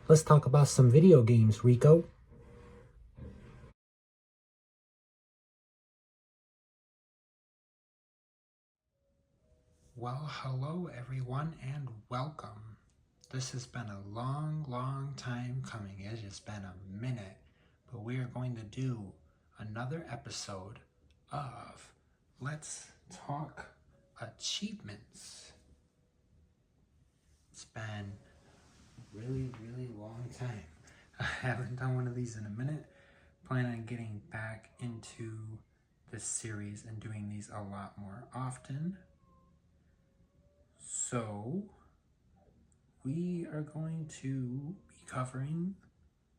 Let's talk about some video games, Rico. Well, hello everyone and welcome. This has been a long time coming. It's just been a minute, but we are going to do another episode of Let's Talk Achievements. It's been a really long time. I haven't done one of these in a minute. Plan on getting back into this series and doing these a lot more often. So, we are going to be covering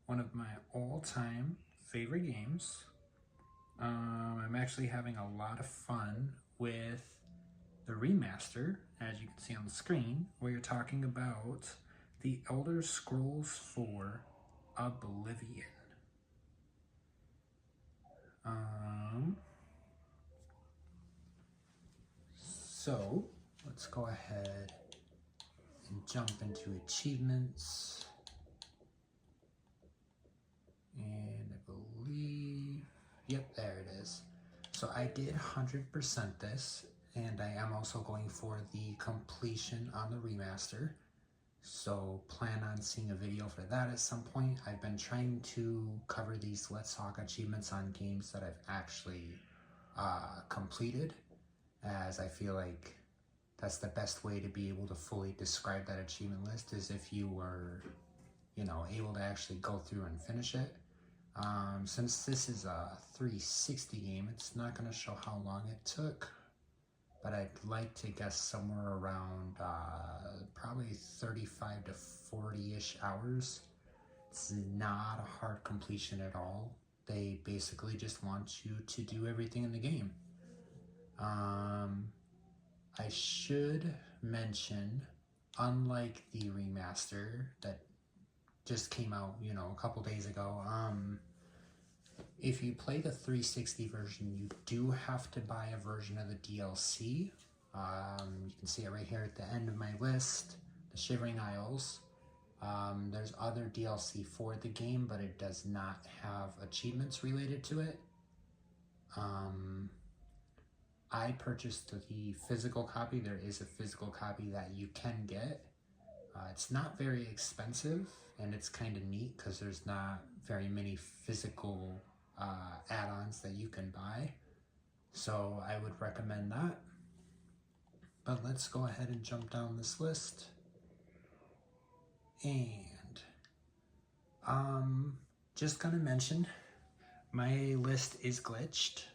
one of my all-time favorite games. I'm actually having a lot of fun with the remaster, as you can see on the screen, where you're talking about The Elder Scrolls 4 Oblivion. So, let's go ahead and jump into achievements. And I believe, yep, there it is. So I did 100% this, and I am also going for the completion on the remaster. So plan on seeing a video for that at some point. I've been trying to cover these Let's Talk achievements on games that I've actually completed, as I feel like that's the best way to be able to fully describe that achievement list, is if you were, able to actually go through and finish it. Since this is a 360 game, it's not going to show how long it took, but I'd like to guess somewhere around probably 35 to 40-ish hours. It's not a hard completion at all. They basically just want you to do everything in the game. I should mention, unlike the remaster that just came out, a couple days ago, if you play the 360 version, you do have to buy a version of the DLC. You can see it right here at the end of my list, the Shivering Isles. There's other DLC for the game, but it does not have achievements related to it. I purchased the physical copy. There is a physical copy that you can get. It's not very expensive, and it's kind of neat because there's not very many physical add-ons that you can buy. So I would recommend that. But let's go ahead and jump down this list. And just gonna mention, my list is glitched.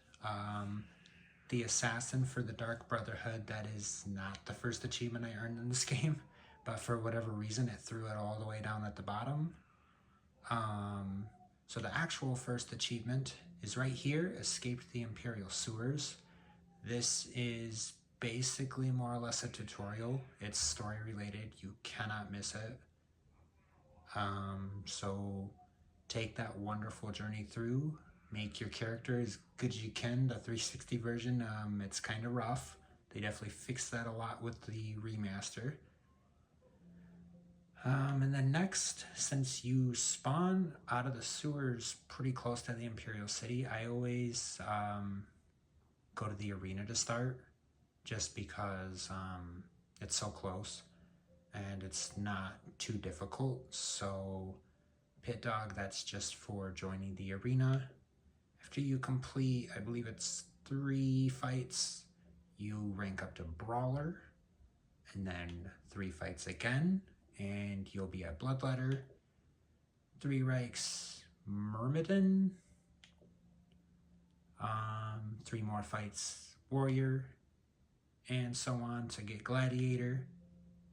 The assassin for the Dark Brotherhood, that is not the first achievement I earned in this game, but for whatever reason it threw it all the way down at the bottom. So the actual first achievement is right here, Escaped the Imperial Sewers. This is basically more or less a tutorial. It's story related, you cannot miss it. So take that wonderful journey through, make your character as good as you can. The 360 version, it's kind of rough. They definitely fixed that a lot with the remaster. And then next, since you spawn out of the sewers pretty close to the Imperial City, I always go to the arena to start, just because it's so close and it's not too difficult. So Pit Dog, that's just for joining the arena. After you complete, I believe it's 3 fights, you rank up to Brawler, and then 3 fights again, and you'll be at Bloodletter. 3 ranks Myrmidon. 3 more fights Warrior, and so on to get Gladiator.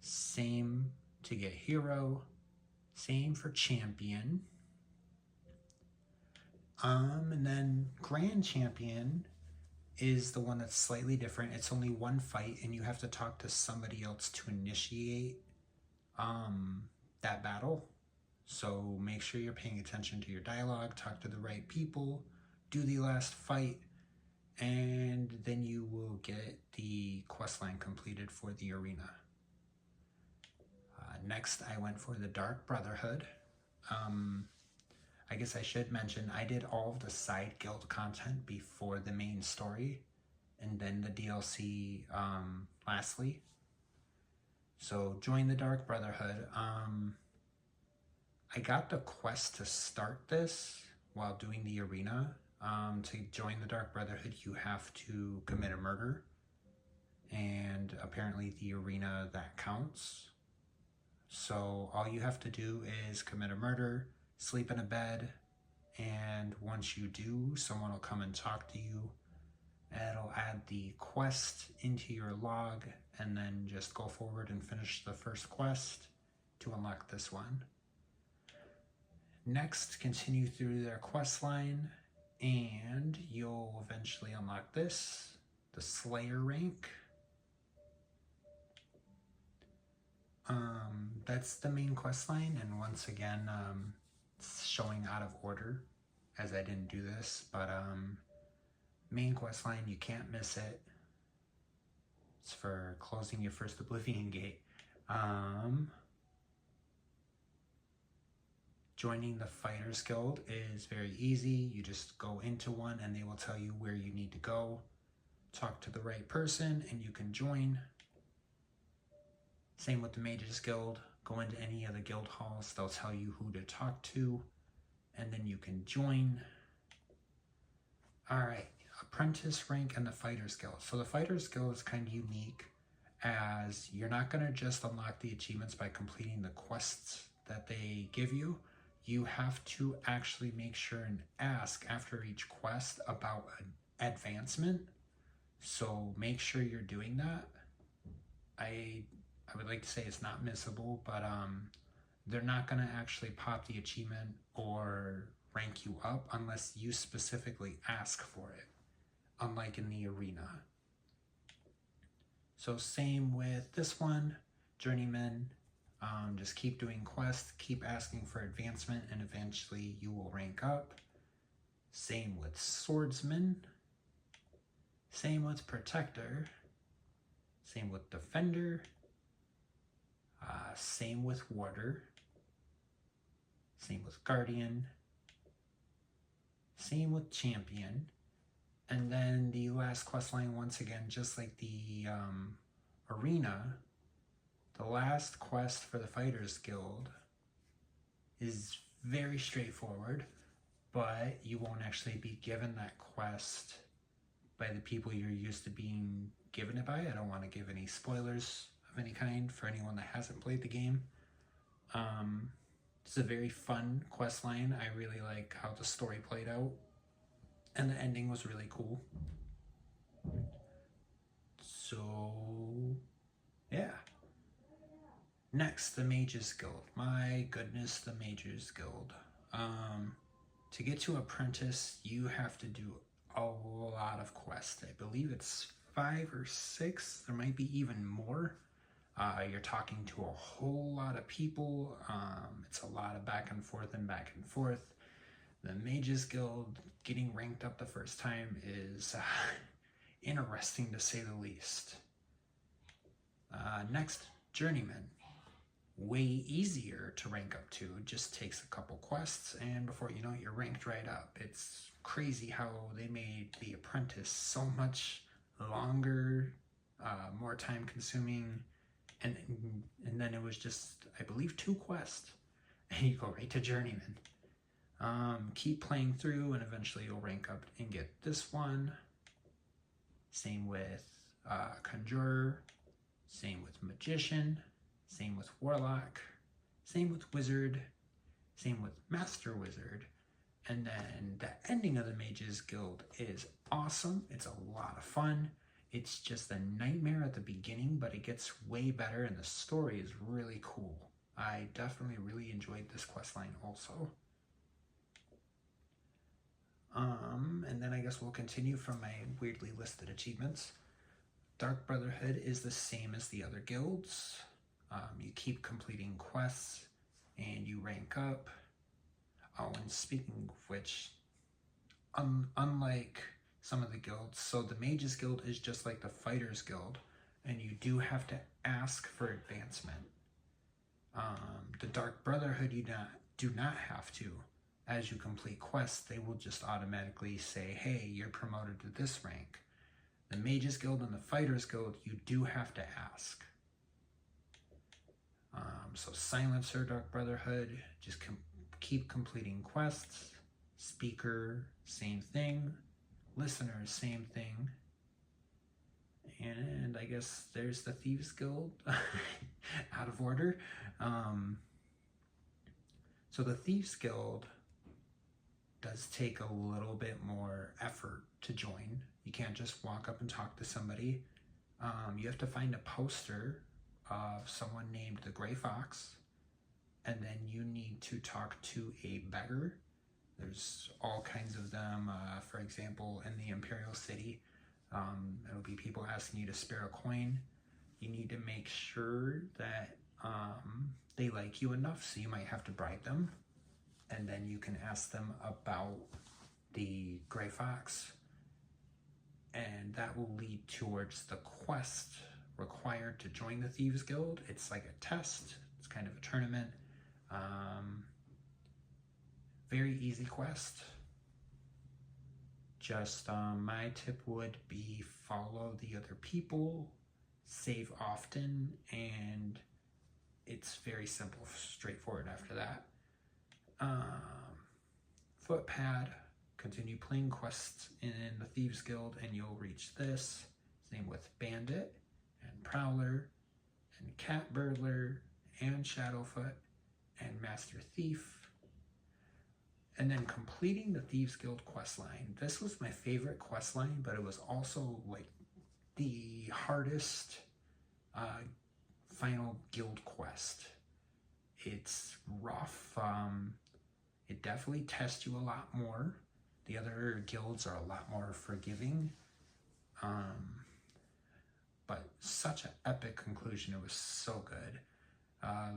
Same to get Hero. Same for Champion. And then Grand Champion is the one that's slightly different. It's only 1 fight, and you have to talk to somebody else to initiate that battle. So make sure you're paying attention to your dialogue, talk to the right people, do the last fight, and then you will get the questline completed for the arena. Next, I went for the Dark Brotherhood. I guess I should mention I did all of the side guild content before the main story, and then the DLC lastly. So join the Dark Brotherhood. I got the quest to start this while doing the arena. To join the Dark Brotherhood, you have to commit a murder, and apparently the arena that counts. So all you have to do is commit a murder, sleep in a bed, and once you do, someone will come and talk to you. It'll add the quest into your log, and then just go forward and finish the first quest to unlock this one. Next, continue through their quest line, and you'll eventually unlock this, the Slayer rank. That's the main quest line, and once again, it's showing out of order as I didn't do this, but main quest line, you can't miss it. It's for closing your first Oblivion gate. Joining the Fighters Guild is very easy. You just go into one and they will tell you where you need to go. Talk to the right person and you can join. Same with the Mages Guild. Go into any of the guild halls. They'll tell you who to talk to and then you can join. Alright, Apprentice rank and the Fighters Guild. So the Fighters Guild is kind of unique as you're not going to just unlock the achievements by completing the quests that they give you. You have to actually make sure and ask after each quest about an advancement. So make sure you're doing that. I would like to say it's not missable, but they're not going to actually pop the achievement or rank you up unless you specifically ask for it, unlike in the arena. So same with this one, Journeyman. Just keep doing quests, keep asking for advancement, and eventually you will rank up. Same with Swordsman. Same with Protector. Same with Defender. Same with Warder. Same with Guardian. Same with Champion. And then the last quest line, once again, just like the arena, the last quest for the Fighters Guild is very straightforward, but you won't actually be given that quest by the people you're used to being given it by. I don't want to give any spoilers of any kind for anyone that hasn't played the game. It's a very fun quest line. I really like how the story played out, and the ending was really cool. So, yeah. Next, the Mages Guild. My goodness, the Mages Guild. To get to Apprentice, you have to do a lot of quests. I believe it's 5 or 6. There might be even more. You're talking to a whole lot of people. It's a lot of back and forth and back and forth. The Mages Guild, getting ranked up the first time is interesting to say the least. Next, Journeyman. Way easier to rank up to. It just takes a couple quests and before you know it, you're ranked right up. It's crazy how they made the Apprentice so much longer, more time consuming, and then it was just, I believe, 2 quests and you go right to Journeyman. Keep playing through and eventually you'll rank up and get this one. Same with Conjurer, same with Magician, same with Warlock, same with Wizard, same with Master Wizard, and then the ending of the Mages Guild is awesome. It's a lot of fun. It's just a nightmare at the beginning, but it gets way better and the story is really cool. I definitely really enjoyed this questline also. And then I guess we'll continue from my weirdly listed achievements. Dark Brotherhood is the same as the other guilds. You keep completing quests and you rank up. Oh, and speaking of which, unlike some of the guilds, so the Mages Guild is just like the Fighters Guild, and you do have to ask for advancement. The Dark Brotherhood, you do not have to. As you complete quests, they will just automatically say, hey, you're promoted to this rank. The Mages Guild and the Fighters Guild, you do have to ask. So Silencer, Dark Brotherhood, just keep completing quests. Speaker, same thing. Listener, same thing. And I guess there's the Thieves Guild, out of order. So the Thieves Guild does take a little bit more effort to join. You can't just walk up and talk to somebody. You have to find a poster of someone named the Gray Fox, and then you need to talk to a beggar. There's all kinds of them. For example, in the Imperial City, it'll be people asking you to spare a coin. You need to make sure that they like you enough, so you might have to bribe them, and then you can ask them about the Gray Fox, and that will lead towards the quest required to join the Thieves Guild. It's like a test. It's kind of a tournament. Very easy quest. Just my tip would be follow the other people, save often, and it's very simple, straightforward after that. Footpad, continue playing quests in the Thieves Guild and you'll reach this. Same with Bandit and Prowler and Cat Burglar and Shadowfoot and Master Thief. And then completing the Thieves Guild quest line. This was my favorite quest line, but it was also like the hardest final guild quest. It's rough. It definitely tests you a lot more. The other guilds are a lot more forgiving. But such an epic conclusion. It was so good.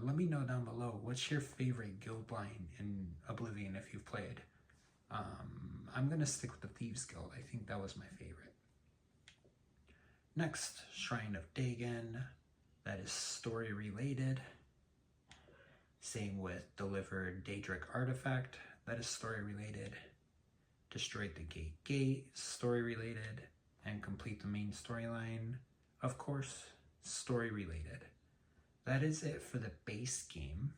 Let me know down below, what's your favorite guild line in Oblivion if you've played? I'm going to stick with the Thieves Guild. I think that was my favorite. Next, Shrine of Dagon. That is story related. Same with Deliver Daedric Artifact. That is story related. Destroy the Gate, story related. And complete the main storyline. Of course, story related. That is it for the base game.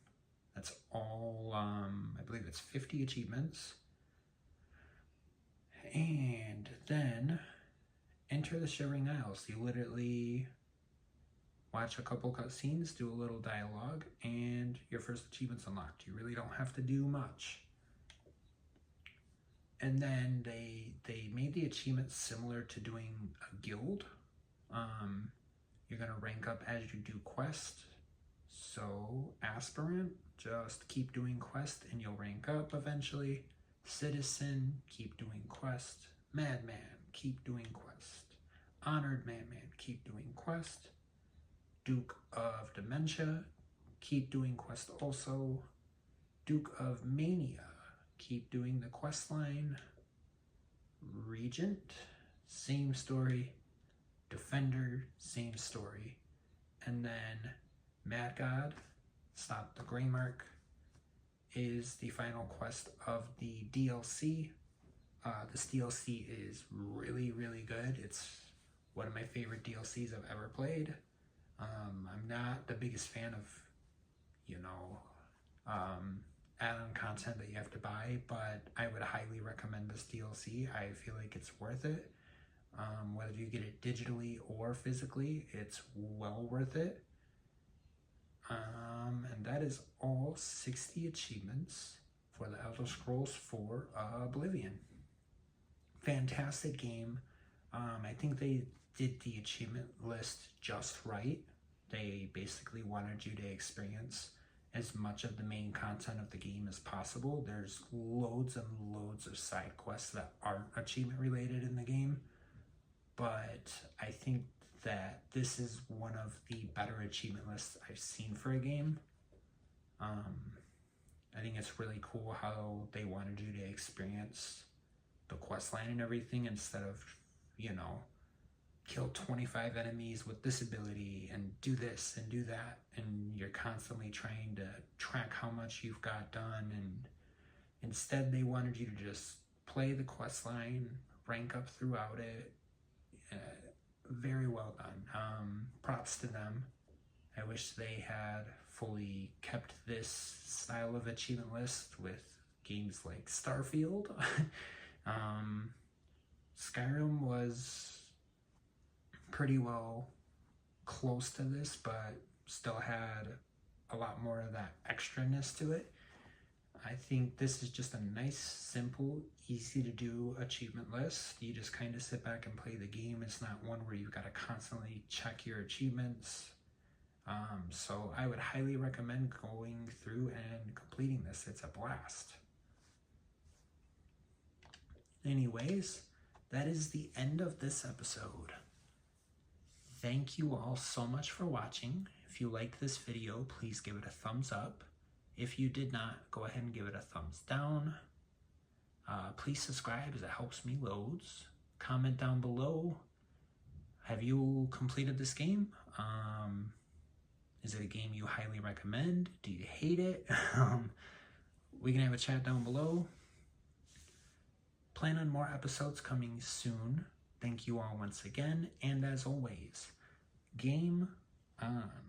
That's all, I believe it's 50 achievements. And then enter the Shivering Isles. You literally watch a couple cutscenes, do a little dialogue, and your first achievement's unlocked. You really don't have to do much. And then they made the achievements similar to doing a guild. You're gonna rank up as you do quest. So Aspirant, just keep doing quest and you'll rank up eventually. Citizen, keep doing quest. Madman, keep doing quest. Honored Madman, keep doing quest. Duke of Dementia, keep doing quest also. Duke of Mania, keep doing the quest line. Regent, same story. Defender, same story. And then Mad God, Stop the Grey Mark, is the final quest of the DLC. This DLC is really, really good. It's one of my favorite DLCs I've ever played. I'm not the biggest fan of, add-on content that you have to buy, but I would highly recommend this DLC. I feel like it's worth it. Whether you get it digitally or physically, it's well worth it. And that is all 60 achievements for the Elder Scrolls 4 Oblivion. Fantastic game. I think they did the achievement list just right. They basically wanted you to experience as much of the main content of the game as possible. There's loads and loads of side quests that aren't achievement related in the game, but I think that this is one of the better achievement lists I've seen for a game. I think it's really cool how they wanted you to experience the quest line and everything instead of, kill 25 enemies with this ability and do this and do that, and you're constantly trying to track how much you've got done. And instead they wanted you to just play the quest line, rank up throughout it. Very well done. Props to them. I wish they had fully kept this style of achievement list with games like Starfield. Skyrim was pretty well close to this, but still had a lot more of that extraness to it. I think this is just a nice, simple, easy to do achievement list. You just kind of sit back and play the game. It's not one where you've got to constantly check your achievements. So I would highly recommend going through and completing this. It's a blast. Anyways, that is the end of this episode. Thank you all so much for watching. If you liked this video, please give it a thumbs up. If you did not, go ahead and give it a thumbs down. Please subscribe as it helps me loads. Comment down below. Have you completed this game? Is it a game you highly recommend? Do you hate it? We can have a chat down below. Plan on more episodes coming soon. Thank you all once again, and as always, game on.